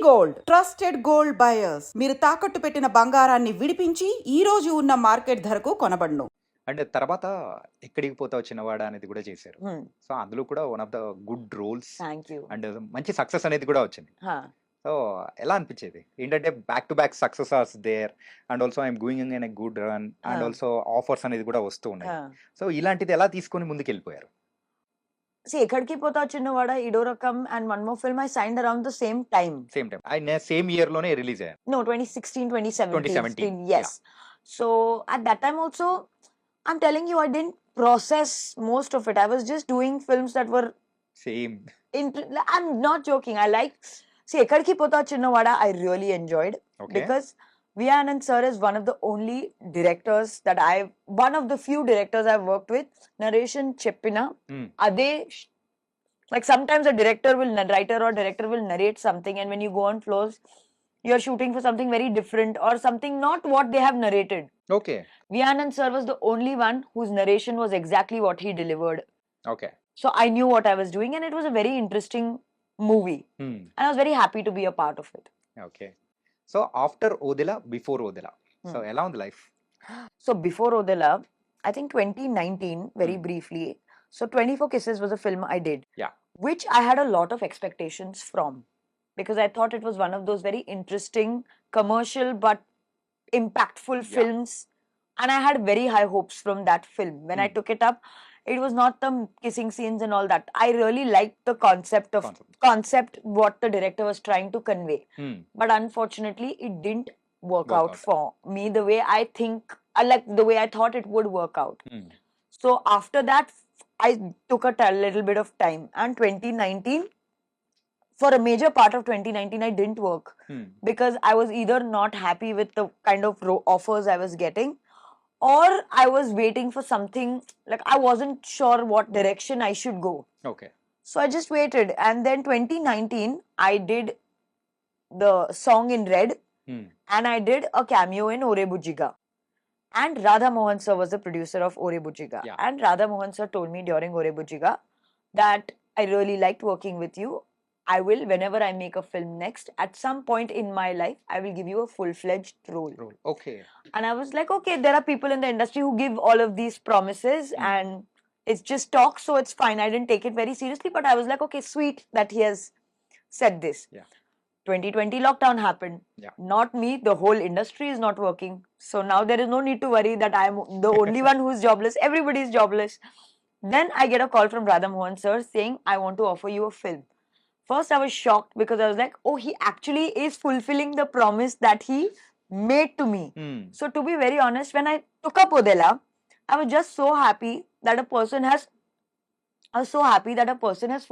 Gold trusted gold buyers మీరు తాకట్టు పెట్టిన బంగారాన్ని విడిపించి ఈ రోజు ఉన్న మార్కెట్ ధరకు కొనబడును. అండ్ తర్వాత ఎక్కడికి పోతావు చిన్నవాడా అనేది కూడా చేశారు. సో అందులో కూడా one of the good roles thank you. And మంచి సక్సెస్ అనేది కూడా వచ్చింది. సో ఎలా అనిపించేది ఏంటంటే back to back success are there and also I'm going in a good run and also offers అనేది కూడా వస్తూ ఉన్నాయి. సో ఇలాంటిది ఎలా తీసుకొని ముందుకు వెళ్ళిపోయారు? See, ఎక్కడికి పోతావు చిన్నవాడా, ఇడోరకం and one more film I signed around the same time. Same year లోనే రిలీజ్ అయ్యారు. No, 2016, 2017. 2017, Yes. So at that time also, I'm telling you, I didn't process most of it. I was just doing films that were same. I'm not joking. See, ఎక్కడికి పోతావు చిన్నవాడా I really enjoyed because Vianand sir is one of the only directors that one of the few directors I've worked with. Narration cheppina ade, like sometimes a writer or director will narrate something, and when you go on floors you're shooting for something very different or something not what they have narrated. Okay. Vianand sir was the only one whose narration was exactly what he delivered. Okay. So I knew what I was doing, and it was a very interesting movie. And I was very happy to be a part of it. Okay. So after Odella, before Odella, so ఎలా ఉంది life? So before Odella, I think 2019, very briefly. So 24 Kisses was a film I did. Yeah. Which I had a lot of expectations from. Because I thought it was one of those very interesting, commercial but impactful films. And I had very high hopes from that film. When I took it up, it was not the kissing scenes and all that. I really liked the concept what the director was trying to convey. But unfortunately, it didn't work out for me the way I think, like the way I thought it would work out. So after that, I took a little bit of time. And 2019, for a major part of 2019, I didn't work. Because I was either not happy with the kind of offers I was getting, or I was waiting for something, like I wasn't sure what direction I should go. Okay. So I just waited. And then 2019, I did the song in Red, and I did a cameo in Ore Bujiga. And Radha Mohan sir was the producer of Ore Bujiga. Yeah. And Radha Mohan sir told me during Ore Bujiga that I really liked working with you. I will, whenever I make a film next, at some point in my life, I will give you a full-fledged role. Okay. And I was like, okay, there are people in the industry who give all of these promises and it's just talk, so it's fine. I didn't take it very seriously, but I was like, okay, sweet that he has said this. Yeah. 2020 lockdown happened. Yeah. Not me, the whole industry is not working. So now there is no need to worry that I am the only one who is jobless. Everybody is jobless. Then I get a call from Radha Mohan sir saying, I want to offer you a film. First, I was shocked because I was like, oh, he actually is fulfilling the promise that he made to me. So to be very honest, when I took up Odella, I was just so happy that a person has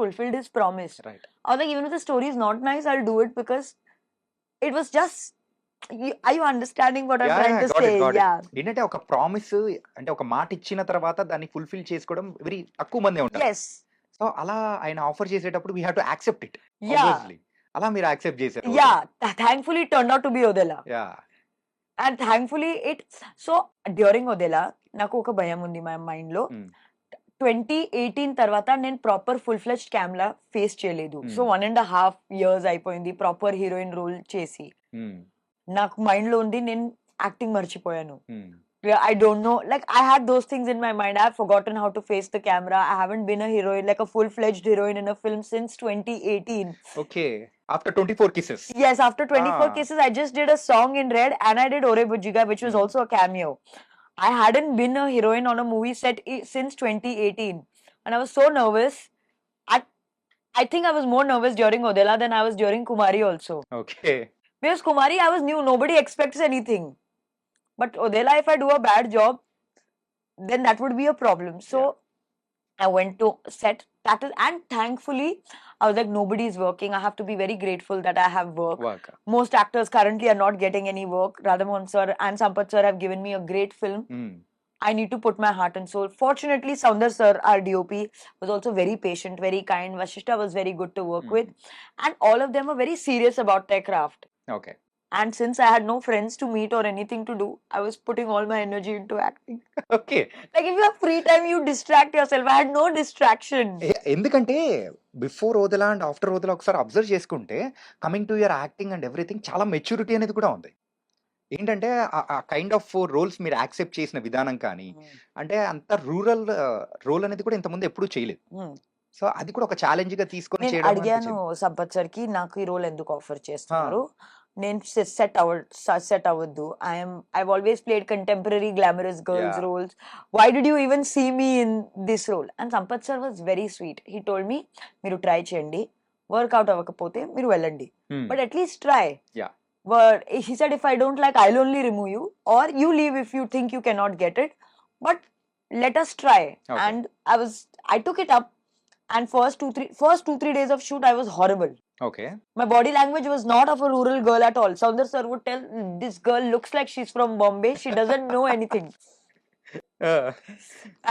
fulfilled his promise. Right. I was like, even if the story is not nice, I'll do it because it was just... Are you understanding what I'm trying to say? Yeah. ఏంటంటే ఒక promise అంటే ఒక మాట ఇచ్చిన తర్వాత దాన్ని fulfil చేసుకోవడం very తక్కువ మంది ఉంటారు. Yes. సో అలా ఆయన ఆఫర్ చేసేటప్పుడు we have to accept it. Yeah. Obviously. అలా మీరు యాక్సెప్ట్ చేశారు. Yeah. Thankfully, it turned out to be Odella. Yeah. And thankfully so during Odella నాకు ఒక భయం ఉంది my mind లో. 2018 తర్వాత నేను proper full fledged camera face చేయలేదు. సో 1.5 years అయిపోయింది ప్రాపర్ హీరోయిన్ రోల్ చేసి. నాకు మైండ్ లో ఉంది నేను యాక్టింగ్ మర్చిపోయాను. I don't know, like I had those things in my mind. I have forgotten how to face the camera. I haven't been a heroine, like a full-fledged heroine in a film since 2018. Okay. After 24 Kisses. Yes, after 24 Kisses, I just did a song in Red and I did Ore Bujiga, which was also a cameo. I hadn't been a heroine on a movie set since 2018. And I was so nervous. I think I was more nervous during Odella than I was during Kumari also. Okay. Because Kumari, I was new. Nobody expects anything. But Odella, if I do a bad job, then that would be a problem. So I went to set, and thankfully, I was like, nobody is working. I have to be very grateful that I have work. Most actors currently are not getting any work. Radhamohan sir and Sampath sir have given me a great film. I need to put my heart and soul. Fortunately, Soundar sir, our DOP, was also very patient, very kind. Vashishta was very good to work with. And all of them were very serious about their craft. Okay. And since I had no friends to meet or anything to do, I was putting all my energy into acting. Okay. Like if you have free time, you distract yourself. I had no distraction. ఎందుకంటే before Odela and after Odela ఒకసారి observe చేసుకుంటే coming to your acting and everything చాలా maturity అనేది కూడా ఉంది. ఏంటంటే ఆ kind of roles మీరు యాక్సెప్ట్ చేసిన విధానం కానీ, అంటే అంత రూరల్ రోల్ అనేది కూడా ఇంతకుముందు ఎప్పుడూ చేయలేదు. సో అది కూడా ఒక ఛాలెంజ్‌గా తీసుకొని నేను చేయడం అడిగాను అనిపించింది. సంపత్ సార్‌కి, నాకు ఈ రోల్ ఎందుకు ఆఫర్ ఆ! చేస్తున్నారు? నేను సెట్ అవ్వద్దు. I've always played contemporary glamorous girls yeah! roles. Why did you even see me in this role? And Sampath sir was very sweet. He told me, మీరు ట్రై చేయండి. వర్కౌట్ అవ్వకపోతే మీరు వెళ్ళండి. హ్మ్. But at least try. Yeah! But he said, if I don't like, I'll only remove you, or you leave if you think you cannot get it. But let us try. Okay. And I took it up. And first 2-3 days of shoot, I was horrible. Okay. My body language was not of a rural girl at all. Soundar sir would tell, this girl looks like she's from Bombay. She doesn't know anything. ఆ!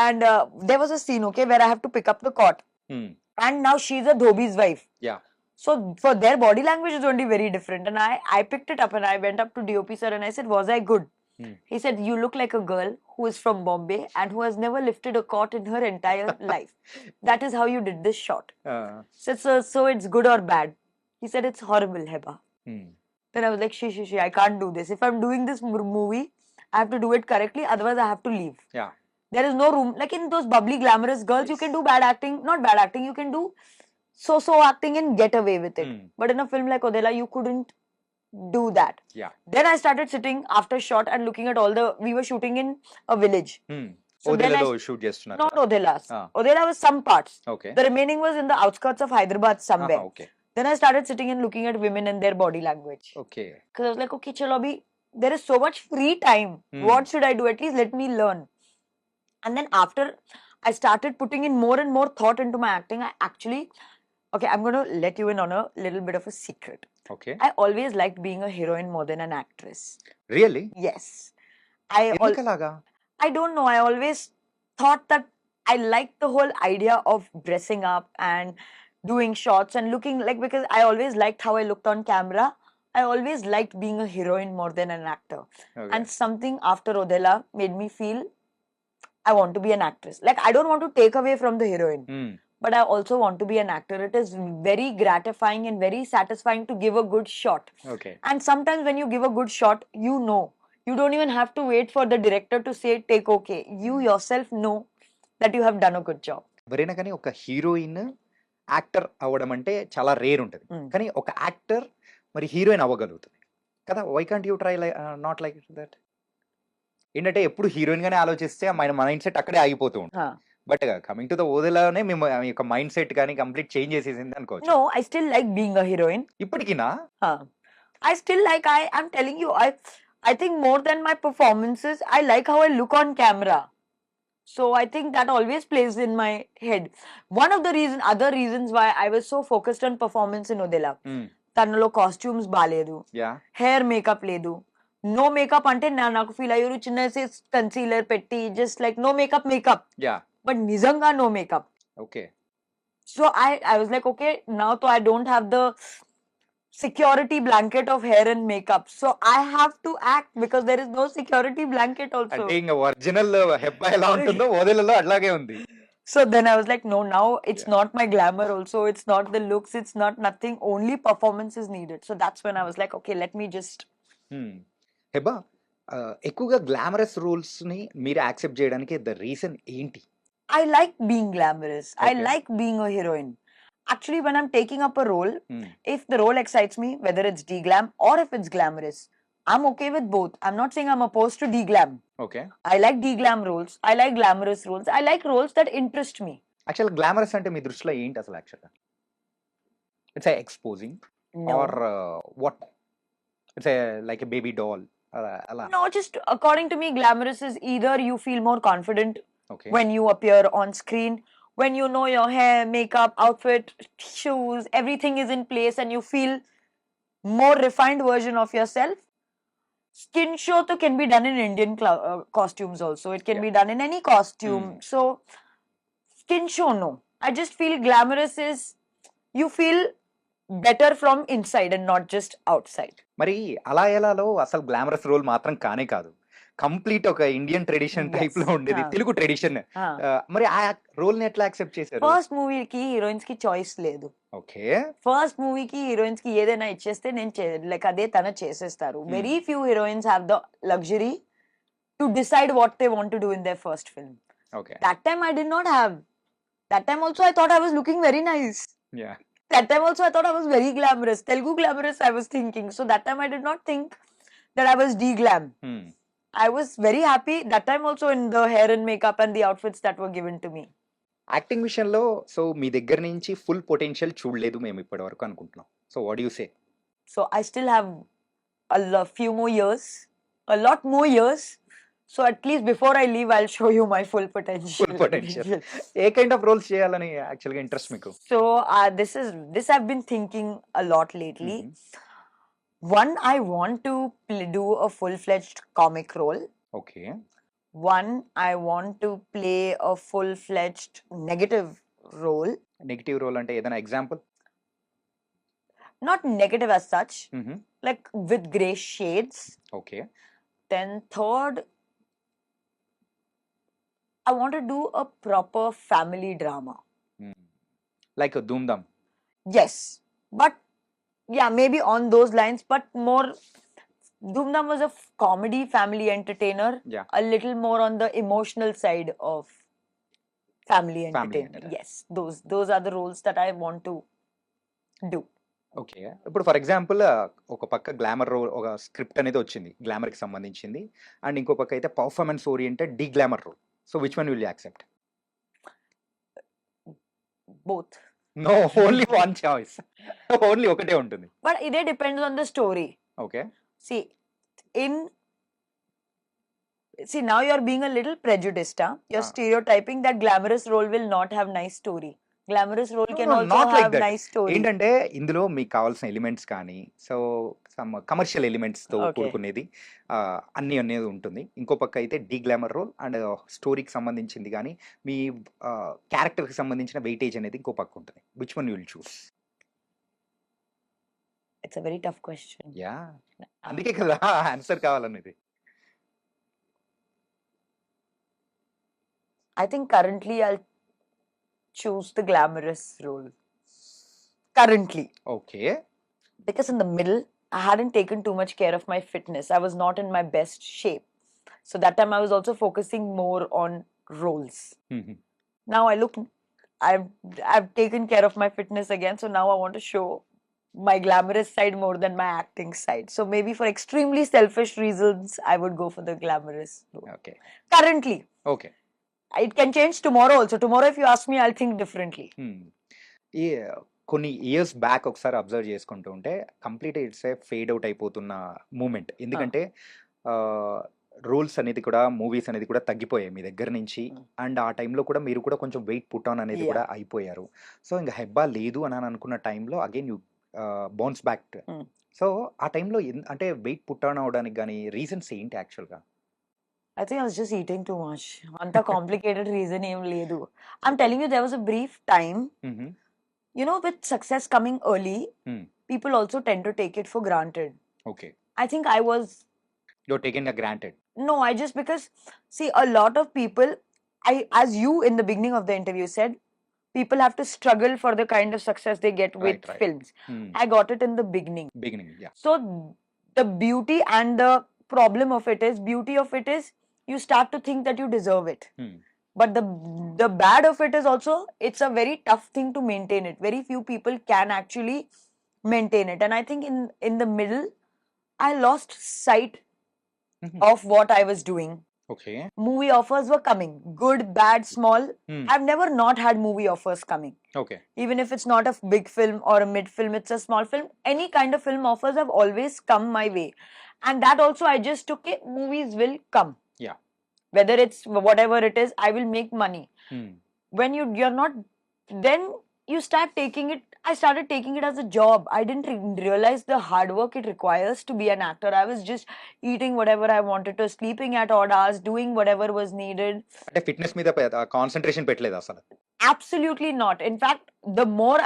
And there was a scene, okay, where I have to pick up the cot. హ్మ్. And now she's a dhobi's wife. Yeah! So for their body language is only very different. And I picked it up and I went up to DOP sir and I said, was I good? హ్మ్. He said, you look like a girl who is from Bombay and who has never lifted a cot in her entire life. That is how you did this shot. ఆ! So it's good or bad? He said, it's horrible, Heba. హ్మ్. Then I was like, she, I can't do this. If I'm doing this movie, I have to do it correctly. Otherwise, I have to leave. Yeah! There is no room. Like in those bubbly, glamorous girls, you can do bad acting. Not bad acting. You can do so acting and get away with it. Hmm. But in a film like Odella, you couldn't do that. Yeah! Then I started sitting after shot and looking at we were shooting in a village. హ్మ్. So then ఓదెలాలో shoot చేస్తున్నారు not కదా! Odella's. ఆ! Odella was some parts. Okay. The remaining was in the outskirts of Hyderabad ఆహా! somewhere. Okay. Then I started sitting and looking at women and their body language. Okay. Because I was like, okay, chalo abhi, there is so much free time. Hmm. What should I do? At least let me learn. And then after I started putting in more and more thought into my acting, I actually, okay, I'm going to let you in on a little bit of a secret. Okay. I always liked being a heroine more than an actress. Really? Yes. ఎందుకలాగా? I don't know. I always thought that I liked the whole idea of dressing up and doing shots and looking like, because I always liked how I looked on camera. I always liked being a heroine more than an actor. Okay. And something after Odella made me feel I want to be an actress. Like, I don't want to take away from the heroine, హ్మ్. but I also want to be an actor. It is very gratifying and very satisfying to give a good shot. Okay. And sometimes when you give a good shot, you know. You don't even have to wait for the director to say, take okay. You yourself know that you have done a good job. ఎవరైనా కానీ ఒక heroine actor అవ్వడం అంటే చాలా rare ఉంటుంది. Hmm. కానీ ఒక actor మరి హీరోయిన్ అవ్వగలుగుతుంది కదా. Why can't you try not like that? ఏంటంటే ఎప్పుడు హీరోయిన్ గానే ఆలోచిస్తే మన మైండ్ సెట్ అక్కడే ఆగిపోతూ ఉంటుంది. Huh. But coming to the ఓదెలానే మేము మీ యొక్క మైండ్ సెట్ కానీ కంప్లీట్ చేంజ్ చేసేసింది అనుకోవచ్చు. No, I still like being a heroine. ఇప్పటికినా? Huh. I still like, I'm telling you, I think more than my performances, I like how I look on camera. So I think that always plays in my head. One of the other reasons why I was so focused on performance in Odella. తనలో costumes బాగాలేదు, yeah. Hair makeup లేదు. No makeup అంటే నాకు feel అయ్యారు చిన్న concealer పెట్టి just like no makeup. Yeah. But నిజంగా no makeup. Okay. So I was like, okay, now so I don't have the security blanket of hair and makeup, so I have to act because there is no security blanket also. అంటే ఇంకా original Hebah ఎలా ఉంటుందో ఓదెలలో అట్లాగే ఉంది. So then I was like, no, now it's Yeah. not my glamour also, it's not the looks, it's not nothing, only performance is needed. So that's when I was like, okay, let me just. Hebah ఎక్కువగా glamorous roles ని మీరు accept చేయడానికి the reason ఏంటి? I like being glamorous. I Okay. like being a heroine. Actually, when I'm taking up a role, Hmm. if the role excites me, whether it's de-glam or if it's glamorous, I'm okay with both. I'm not saying I'm opposed to de-glam. Okay. I like de-glam roles. I like glamorous roles. I like roles that interest me. Actual glamorous అంటే మీ దృష్టిలో ఏంటి అసలు యాక్చువల్గా? It's exposing No. Or what? It's like a baby doll అలా? No, just according to me, glamorous is either you feel more confident okay. when you appear on screen, when you know your hair, makeup, outfit, shoes, everything is in place and you feel more refined version of yourself. Skin show too can be done in Indian costumes also. It can Yeah. be done in any costume. So skin show, no. I just feel glamorous is you feel better from inside and not just outside. మరి అలా ఎలాలో అసలు glamorous role మాత్రం కానే కాదు, complete ఒక Indian tradition type లో ఉండేది, Telugu tradition. మరి ఆ రోల్ ని ఎట్లా యాక్సెప్ట్ చేశారు? ఫస్ట్ మూవీకి హీరోయిన్స్ కి చాయిస్ లేదు. ఓకే, ఫస్ట్ మూవీకి హీరోయిన్స్ కి ఏదైనా ఇచ్చేస్తే నేను లైక్ అదే తన చేసేస్తారు. Very few heroines have the luxury to decide what they want to do in there first film. Okay, that time I did not have. That time also I thought I was looking very nice. Yeah, That time also I thought I was very glamorous. Telugu glamorous I was thinking. So that time I did not think that I was de-glam. I was very happy that time also in the hair and makeup and the outfits that were given to me. Acting విషయంలో so మీ దగ్గర నుంచి full potential చూడలేదు మేము ఇప్పటి వరకు అనుకుంటున్నాం. So what you say? So I still have few more years, a lot more years. So at least before I leave, I'll show you my full potential. Full potential. ఏ kind of roles చేయాలని actual గా interest మీకు? So this I've been thinking a lot lately. One, I want to do a full-fledged comic role. Okay, One, I want to play a full-fledged negative role. Negative role అంటే ఏదైనా example? Not negative as such, like with grey shades. Okay, Then third, I want to do a proper family drama. Like Dhoom Dham. Yes, but yeah, maybe on those lines, but more. Dhoom Dham was a comedy family entertainer. Yeah. A little more on the emotional side of family entertainer. Yes, those are the roles that I want to do. Okay, ఇప్పుడు for example ఒక పక్క glamour role, ఒక script అనేది వచ్చింది glamour కి సంబంధించింది, and ఇంకో పక్క అయితే performance oriented de glamour role. So which one will you accept? Both. No, only one choice. Only ఒకటే ఉంటుంది. But it depends on the story. Okay, See, now you're being a little prejudiced, huh? You're stereotyping that glamorous role will not have nice story. Glamorous role can also have nice story. ఏంటంటే ఇందులో మీకు కావాల్సిన elements కానీ, so some commercial elements తో కూడుకునేది అన్ని అనేది ఉంటుంది. ఇంకో పక్క అయితే డి గ్లామర్ రోల్ అండ్ స్టోరీకి సంబంధించింది కానీ మీ క్యారెక్టర్ కి సంబంధించిన వెయిటేజ్ అనేది ఇంకో పక్క ఉంటుంది. Which one you will choose? It's a very tough question. Yeah, అందుకే కదా ఆన్సర్ కావాలనేది. I think currently I'll choose the glamorous role. Currently. Okay. Because in the middle, I hadn't taken too much care of my fitness. I was not in my best shape. So that time I was also focusing more on roles. Now I've taken care of my fitness again. So now I want to show my glamorous side more than my acting side. So maybe for extremely selfish reasons, I would go for the glamorous role. Okay. Currently. Okay. It can change tomorrow also. Tomorrow if you ask me, I'll think differently. కొన్ని years back ఒకసారి observe చేసుకుంటూ ఉంటే complete it's a fade out అయిపోతున్న moment. ఎందుకంటే roles అనేది కూడా, movies అనేది కూడా తగ్గిపోయాయి మీ దగ్గర నుంచి, అండ్ ఆ టైంలో కూడా మీరు కూడా కొంచెం వెయిట్ పుట్ ఆన్ అనేది కూడా అయిపోయారు. సో ఇంకా హెబ్బా లేదు అని అనుకున్న టైంలో again you bounce back. So ఆ టైంలో అంటే వెయిట్ పుట్ ఆన్ అవడానికి కానీ రీజన్స్ ఏంటి యాక్చువల్గా? I think I was just eating too much. Anta complicated reason em ledu. I'm telling you, there was a brief time. You know, with success coming early, people also tend to take it for granted. Okay. I think I was. You're taking it granted. No, because see, a lot of people, as you in the beginning of the interview said, people have to struggle for the kind of success they get with films. I got it in the beginning. Yeah. So the beauty and the problem of it is, you start to think that you deserve it. But the bad of it is also, it's a very tough thing to maintain it. Very few people can actually maintain it. And I think in the middle, I lost sight of what I was doing. Okay. Movie offers were coming. Good, bad, small. I've never not had movie offers coming. Okay. Even if it's not a big film or a mid film, it's a small film. Any kind of film offers have always come my way. And that also I just took it. Movies will come. Yeah. Whether it's whatever it is, I will make money. When you're not, then you start taking it. I started taking it as a job. I didn't realize the hard work it requires to be an actor. I was just eating whatever I wanted to, sleeping at odd hours, doing whatever was needed. అంటే fitness మీద concentration పెట్టలేదు అసలు? Absolutely not. In fact, the more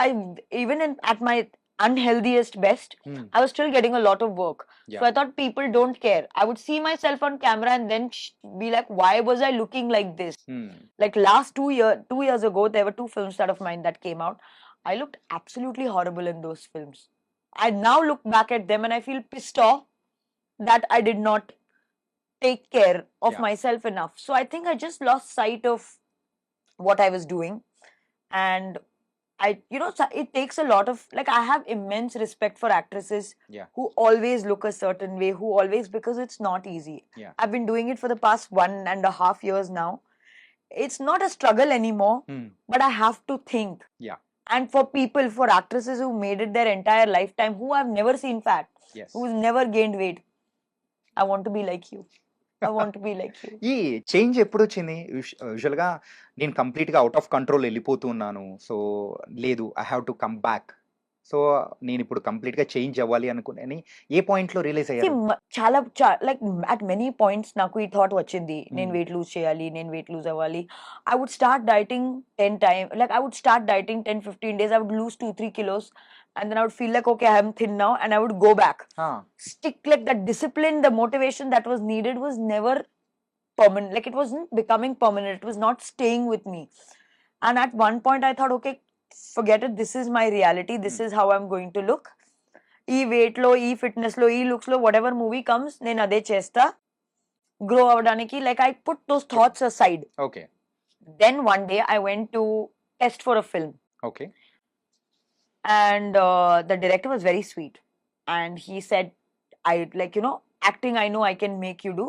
even at my unhealthiest best, I was still getting a lot of work. Yeah. So I thought people don't care. I would see myself on camera and then be like, why was I looking like this? Like last 2 years ago, there were 2 films of mine that came out. I looked absolutely horrible in those films. I now look back at them and I feel pissed off that I did not take care of Yeah. myself enough. So I think I just lost sight of what I was doing. And it takes a lot of, like, I have immense respect for actresses Yeah. who always look a certain way, because it's not easy. Yeah. I've been doing it for the past 1.5 years now. It's not a struggle anymore, but I have to think. Yeah. And for actresses who made it their entire lifetime, who have never seen fat, Yes. who's never gained weight, I want to be like you. I want to be like you. ఈ change ఎప్పుడు వచ్చింది? యూజువల్గా నేను కంప్లీట్గా out of control వెళ్ళిపోతున్నాను, so లేదు I have to come back, so నేను ఇప్పుడు కంప్లీట్గా చేంజ్ అవ్వాలి అనుకుని ఏ పాయింట్లో రియలైజ్ See, అయ్యారు? చాలా like at many points నాకు ఈ థాట్ వచ్చింది, నేను వెయిట్ లూజ్ చేయాలి, నేను వెయిట్ లూజ్ అవ్వాలి. I would start dieting 10 times, like I would start dieting 10-15 days, I would lose 2-3 kilos, and then I would feel like, okay, I am thin now, and I would go back. Stick, like that discipline, the motivation that was needed was never permanent, like it wasn't becoming permanent, it was not staying with me. And at one point I thought, okay, forget it, this is my reality, this is how I'm going to look. ఈ wait లో, ఈ fitness లో, ఈ looks లో, whatever movie comes, నేను అదే చేస్తా grow అవడానికి. Like I put those thoughts aside. Okay. Then one day I went to test for a film. Okay. And the director was very sweet, and he said, acting I know I can make you do,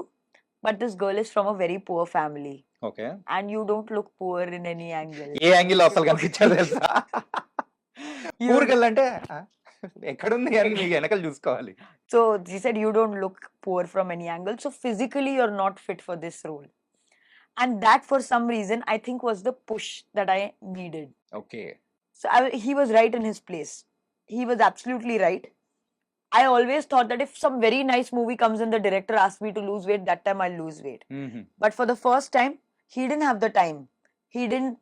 but this girl is from a very poor family. Okay. And you don't look poor in any angle. A angle అసలు కనిపించదు తెలుసా? ఊరికెళ్ళంటే ఎక్కడుంది అని మీకు వెనకలు చూసుకోవాలి. So he said, you don't look poor from any angle, so physically you're not fit for this role. And that, for some reason, I think was the push that I needed. Okay. So he was right in his place. He was absolutely right. I always thought that if some very nice movie comes and the director asks me to lose weight, that time I'll lose weight. But for the first time, he didn't have the time. He didn't,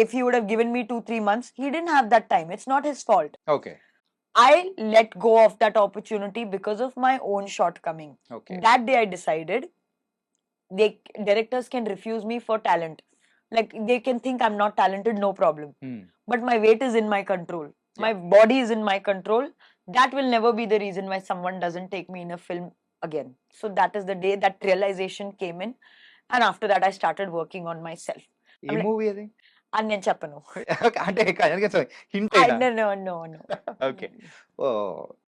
if he would have given me 2-3 months, he didn't have that time. It's not his fault. Okay. I let go of that opportunity because of my own shortcoming. Okay. That day I decided, directors can refuse me for talent. Like, they can think I'm not talented, no problem. But my weight is in my control. My body is in my control. That will never be the reason why someone doesn't take me in a film again. So that is the day that realization came in. And after that, I started working on myself. A movie అది? అని నేను చెప్పను. అంటే hint No. Okay. ఓ